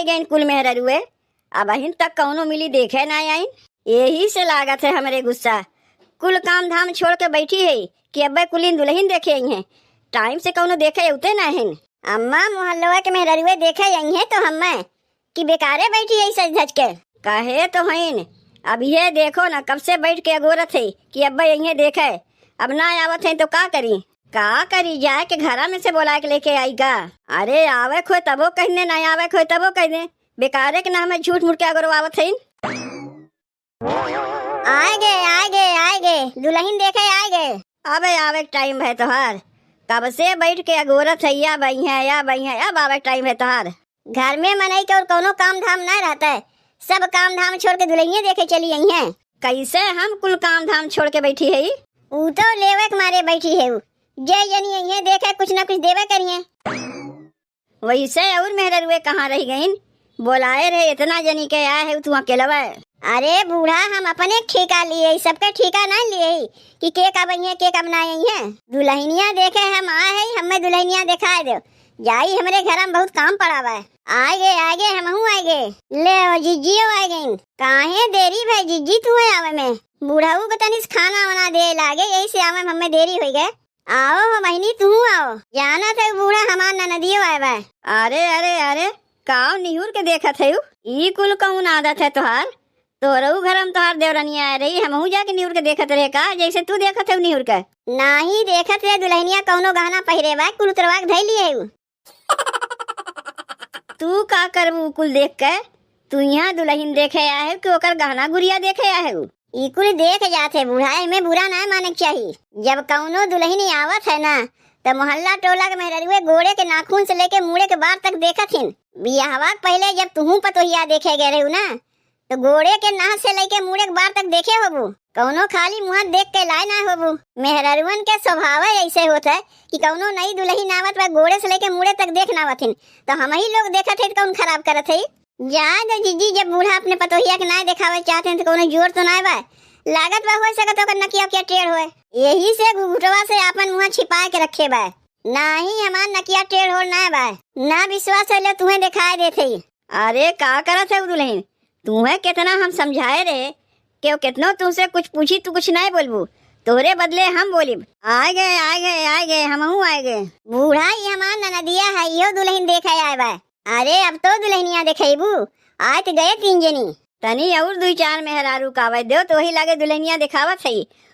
आई गई कुल मेहरुए, अब अहिन तक कौनो मिली देखे ना आई। यही से लागत है हमरे गुस्सा। कुल काम धाम छोड़ के बैठी है कि अब्बे कुलीन दुल्हन देखे आई हैं। टाइम से कौनो देखे उते ना है। अम्मा मोहल्ला के मेहरुए देखे आई हैं तो हम्मे कि बेकारे बैठी है सज धज के कहे तो हईन। अब ये देखो ना कब से बैठ के अगोरत है कि अब्बा यही देखे, अब ना आवत है तो का करी जाए के घरा में से बोला के लेके आई का। अरे आवे खो तबो कहने, ना आवे खो तबो कहने, बेकारे के नाम झूठ मूठ के अगरवावत है। आए गए दुल्हन देखे आए गए। अबे आवे टाइम है तोहार, कब से बैठ के अगोरत है या बही है अब आवे टाइम है तोहार। घर में मनई के और कोनो काम धाम ना रहता है, सब काम धाम छोड़ के दुल्हनिया देखे चली आई हैं। कैसे हम कुल काम धाम छोड़ के बैठी है? ऊ तो लेवे के मारे बैठी है। जय जनी आई है देखे कुछ ना कुछ देवे करिए। वैसे और मेहरुए कहाँ रह गईन? बोलाए रहे इतना जनी के आए है तू अकेला? अरे बूढ़ा हम अपने ठेका लिए, सबके ठेका ना लिए कि के कब आई है के कब ना आई है। दुल्हनिया देखे हम आए है, हमें दुल्हनिया दिखाए दो जाई, हमरे घर में बहुत काम पड़ा हुआ है। आए गए हमहू आए गए। ले जीजियो आए गई। काहे देरी भाई जीजी तू है आवे में? बूढ़ाऊ को तनिस खाना बना दे लागे, यही से आवे में हमें देरी हो गए। आओ बहनी तू आओ, जाना था बूढ़ा हमार ननदियो आए बा। अरे काव निहुर के देखा थे ई कुल कौन आदत है तुहार? तोरऊ घरम तुहार देवरनिया आ रही, हमहू जाके निहुर के देखत रहे का जैसे तू देखत है निहुर के? नाही देखत रे, दुल्हनिया कौनो गहना पहिरे बा कुल उतरवा के धइली है। तू का करबू कुल देख के? तू यहाँ दुल्हन देखे आया है कि ओकर गहना गुड़िया देखे आया है? ई कुल देख जाते बूढ़ा में बुरा ना माने चाहिए। जब कौनो दुल्हन आवत है ना तो मोहल्ला टोला के मेहरुए गोड़े के नाखून से लेके मुड़े के बार तक देखत हिन। बियाहवा पहले जब तुहू पतोहिया देखे गए रहू ना तो गोड़े के नाक से लेके मुड़े के बार तक देखे होबू, कौनो खाली मुँह देख के लाए ना होबू। मेहरुअन के स्वभाव ऐसे होता है कि कौनो नई दुल्हन आवत बा गोड़े से लेके मुड़े तक देख ना आवथिन तो हम ही लोग देखत है कौन खराब करत है। जा दो जीजी, जब बूढ़ा अपने पतोहिया के ना दिखावे चाहते हैं तो कोनो जोर तो ना बा, लागत बा हो सकत ओकर नकिया क्या टेढ़ होए, यही से घुघुटवा से अपन मुँह छिपा के रखे बा। नाही हमार नकिया टेढ़ हो ना बा, ना विश्वास है ले तुम्हें दिखाई देते। अरे का करत है दुल्हन? तुम्हें कितना हम समझाए रे कि कितनो तुमसे कुछ पूछी तू कुछ नहीं बोलबू, तोरे बदले हम बोली। आए गए हमहू आए गए। बूढ़ा ही हमार ननदिया है, यो दुल्हन देखे आए बा। अरे अब तो दुल्हनिया देखेबू, आए तो गए 3 जनी, तनी और 2-4 मेहरारू कावे दो तो वही लागे दुल्हनिया दिखावत है।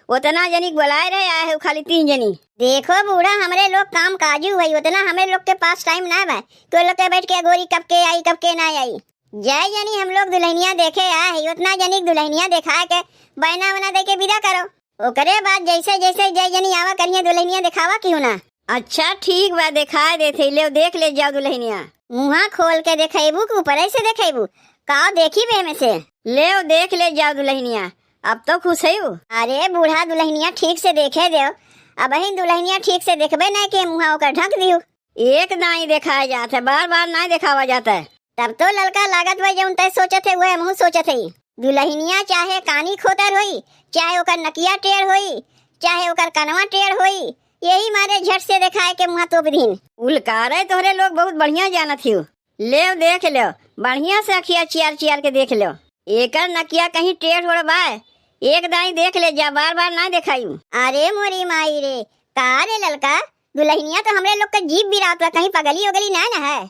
उतना जनी बुलाए रहे आए है खाली 3 जनी। देखो बूढ़ा हमरे लोग काम काजू है, उतना हमें लोग के पास टाइम ना बा तो लोग के बैठ के गोरी कब के आई कब के ना आई। जय जनी हम लोग दुल्हनिया देखे आए है, उतना जनी दुल्हनिया दिखा के बहना वना दे के विदा करो, ओकरे बाद जैसे जैसे जय जनी आवा करिए दुल्हनिया दिखावा क्यों ना। अच्छा ठीक बा दिखा देते, ले देख ले जाओ दुल्हनिया। मुँह खोल के देखेबू कि ऊपर से देखेबू? का देखी बे में से? ले देख ले जाओ दुल्हनिया, अब तो खुश है। अरे बूढ़ा दुल्हनिया ठीक से देखे दो, अब ही दुल्हनिया ठीक से देखबे नहीं के मुँह ओकर ढक दियो। एक नहीं दिखाया जाता है, बार बार नहीं दिखावा जाता है। तब तो लड़का लागत भाई जौन तय सोचत है वह मुँह सोचत है। दुल्हनिया चाहे कानी खोतर होई, चाहे ओकर नकिया टेढ़ होई, चाहे ओकर कनवा टेढ़ होई, यही मारे झट से दिखाए के मुँह तो बिधीन उलकारे तोहरे लोग बहुत बढ़िया जानत हो। ले देख लो बढ़िया से अखिया चियार के देख लो, एकर नकिया कहीं टेढ़ हो बा, एक दाई देख ले जा, बार बार ना दिखाई। अरे मोरी माई रे, का रे ललका, दुल्हनिया तो हमरे लोग का जीभ भी रात कहीं पगली उगली ना है।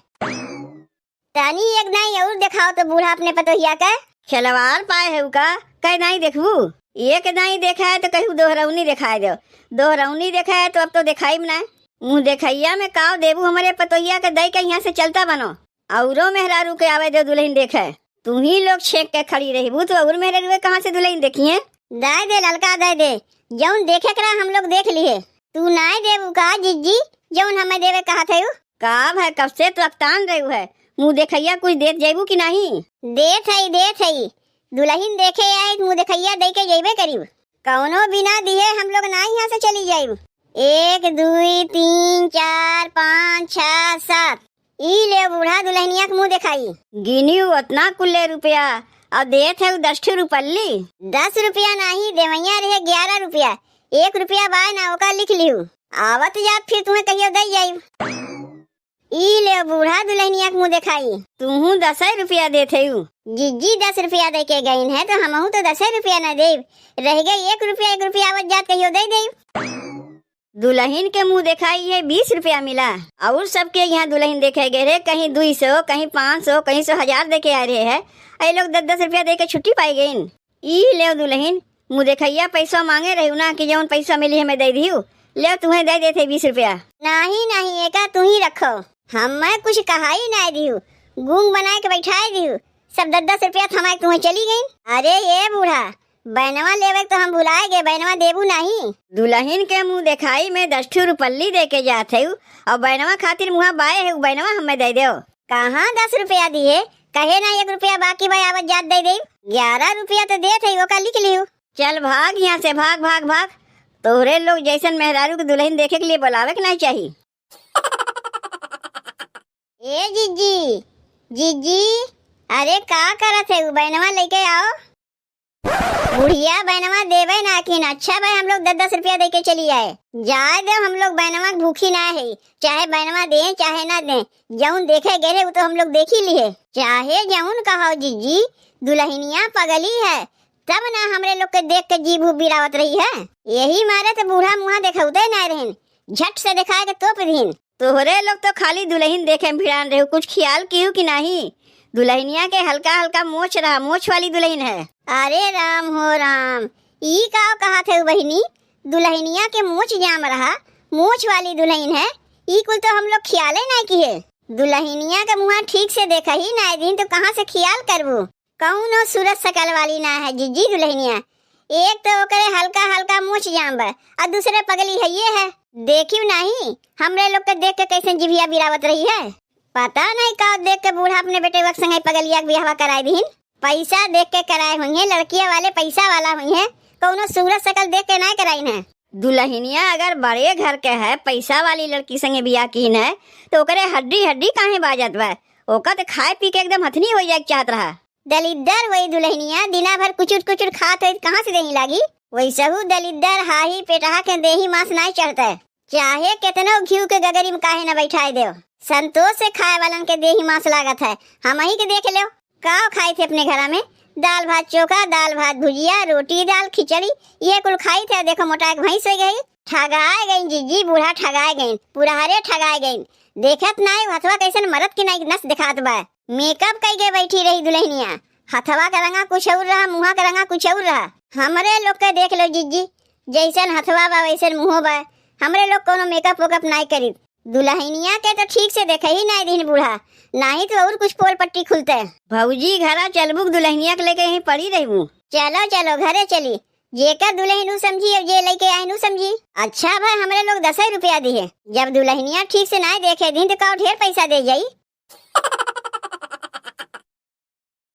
तानी एक दाई और दिखाओ तो बूढ़ा अपने पतोहिया का खिलवाड़ पाए है का कई दाई देखबू? एक दाई देखा है तो कहू दोहरौनी दिखाए दो, दोहरौनी देखा है तो अब तो दिखाई ना। मुँह देखैया में काव देबू हमारे पतोहिया के दई के यहाँ से चलता बनो, औरो मेहरारू के आवे दो दुल्हन देखे। तू ही लोग छेक के खड़ी रही तो और मेहरारू कहाँ से दुल्हन देखिए? दाय दे ललका दाय दे, जौन देखे करा हम लोग देख लिए, तू नाय देबू का जीजी जौन हमें देवे कहा थे? का है कब से तो अक्तान रहू है, मुँह देखैया कुछ देख जेबू की नहीं? देत है दुल्हन देखे आए मुँह देखैया दे के जेबे करीब, कौनो बिना दिए हम लोग ना यहाँ से चली जाये। 1 2 3 4 5 6 7 ई ले बूढ़ा दुल्हनिया के मुँह दिखाई। गिनी उतना कुल्ले रुपया और देत है 10 रुपल्ली। 10 रुपया नहीं देवैया रहे 11 रुपया, 1 रुपया बाय ना ओका लिख लिहू, आवत जात फिर तुम्हें कहियो दे जाये। ई ले बूढ़ा दुल्हनिया के मुँह दिखाई, तू 10 रुपया देते हूँ। जीजी 10 रुपया दे के गई है तो हमहू तो 10 रुपया न देव, रह गई 1 रुपया आवत जात कहियो दे देव। दुल्हन के मुँह दिखाई है 20 रुपया मिला, और सबके यहाँ दुल्हन देखे गए रहे, कहीं 200, कहीं 500, कहीं 100,000 दे के आ रहे है। ये लोग 10-10 रुपया दे के छुट्टी पाई गई। ई ले दुल्हन मुँह देखैया पैसा मांगे रही ना कि जौन पैसा मिली है मैं दे दी हूँ, ले तुम्हें दे देते 20 रुपया। नहीं नहीं एका तू ही रखो, हम मैं कुछ कहा ही नहीं दी हूँ, गूंग बना के बैठाए दी हूँ, सब 10-10 रुपया थमा के तुम्हें चली गई। अरे ये बूढ़ा बैनवा लेवे तो हम भुलाए गए, बैनवा देबू नहीं। दुल्हन के मुँह दिखाई में 10 रुपल्ली दे के जाते हूँ और बैनवा खातिर मुँह बाए है, बैनवा हमें दे दो। कहाँ 10 रुपया दिए, कहे ना 1 रुपया बाकी भाई आवत जात दे दे। 11 रुपया तो दे थे, वो का लिख लियो। चल भाग यहाँ से, भाग भाग भाग, तोहरे लोग जैसन मेहरारू के दुल्हन देखे के लिए बुलावे के नहीं चाहिए। ए जीजी जीजी, अरे का करत है, बैनवा लेके आओ। बुढ़िया बैनवा देवे ना कि अच्छा भाई हम लोग 10-10 रुपया दे के चली आए, जाए दे, हम लोग बैनवा भूखी ना है, चाहे बैनवा दे चाहे ना दे, जौन देखे गए वो तो हम लोग देख ही लिए, चाहे जौन कहो। जीजी दुल्हनिया पगली है, तब ना हमरे लोग के देख के जीभ बिरावत रही है, यही मारे तो बूढ़ा मुँह देखते ना रहन, झट से दिखाए के तोप दीन। तोहरे लोग तो खाली दुल्हन देखे भिड़ान रहे, कुछ ख्याल कियो कि नहीं? दुल्हनिया के हल्का हल्का मोछ रहा, मोछ वाली दुल्हन है। अरे राम हो राम, ई का कहा थे बहिनी, दुल्हनिया के मोछ जाम रहा, मोछ वाली दुल्हन है, ई कुल तो हम लोग ख्याले नहीं किए। दुल्हनिया का मुँह ठीक से देखा ही नहीं दिन तो कहाँ से ख्याल करबू, कौनो सूरत सकल वाली ना है जीजी दुल्हनिया। एक तो ओकरे हल्का हल्का मोछ जाम बा और दूसरे पगली है ये है, देखियो नहीं हमरे लोग के देख के कैसे जिभिया बिरावत रही है। पता नहीं का देख के बूढ़ा अपने बेटे वक्त संगे पगलिया बियाह कराए दीन, पैसा देख के कराए हुई है, लड़किया वाले पैसा वाला हुई है, कौनो सूरत सकल देख के नहीं कराई है। दुल्हनिया अगर बड़े घर के है, पैसा वाली लड़की संगे बियाह की है तो ओकरे हड्डी हड्डी काहे बाजत बा, ओका तो खाए पी के एकदम हथनी हो जाए चाहत रहा। दलिद्दर वही दुल्हनिया दिना भर कुचुर कुचुर खात है, कहाँ से देही लागी, वैसे हूँ दलिद्दर हाही पेटहा के देही मांस नहीं चढ़ता है, चाहे कितनो घी के गगरी में काहे न बैठाए दो, संतोष से खाए वालन के देही मांस लागत है। हम ही के देख लो का खाई थे अपने घर में, दाल भात चोखा, दाल भात भुजिया, रोटी दाल खिचड़ी, ये कुल खाई थे। देखो मोटा एक भैंस हो गई, ठगाए गई जीजी, बूढ़ा ठगाए गई, पुरारे ठगाए गई, देखत नहीं हथवा कैसन मरद की नहीं नस दिखात बा, मेकअप कई के बैठी रही दुल्हनिया, हथवा का रंगा कुछ और रहा, मुँह का रंगा कुछ और रहा। हमरे लोग के देख लो जीजी, जैसन हथवा बा वैसन मुँह बा, हमरे लोग कोनो मेकअप वेकअप नहीं करी। दुल्हनिया के तो ठीक से देखे ही नहीं दिन बूढ़ा, नहीं तो और कुछ पोल पट्टी खुलते। भौजी घरा चलबुक दुल्हनिया के लेके यहीं पड़ी रहूं। चलो चलो घरे चली, जेकर दुल्हन समझी और जे लेके आए समझी। अच्छा भाई हमरे लोग 10 रुपया दिए, जब दुल्हनिया ठीक से नहीं देखे दिन तो का ढेर पैसा दे जाई।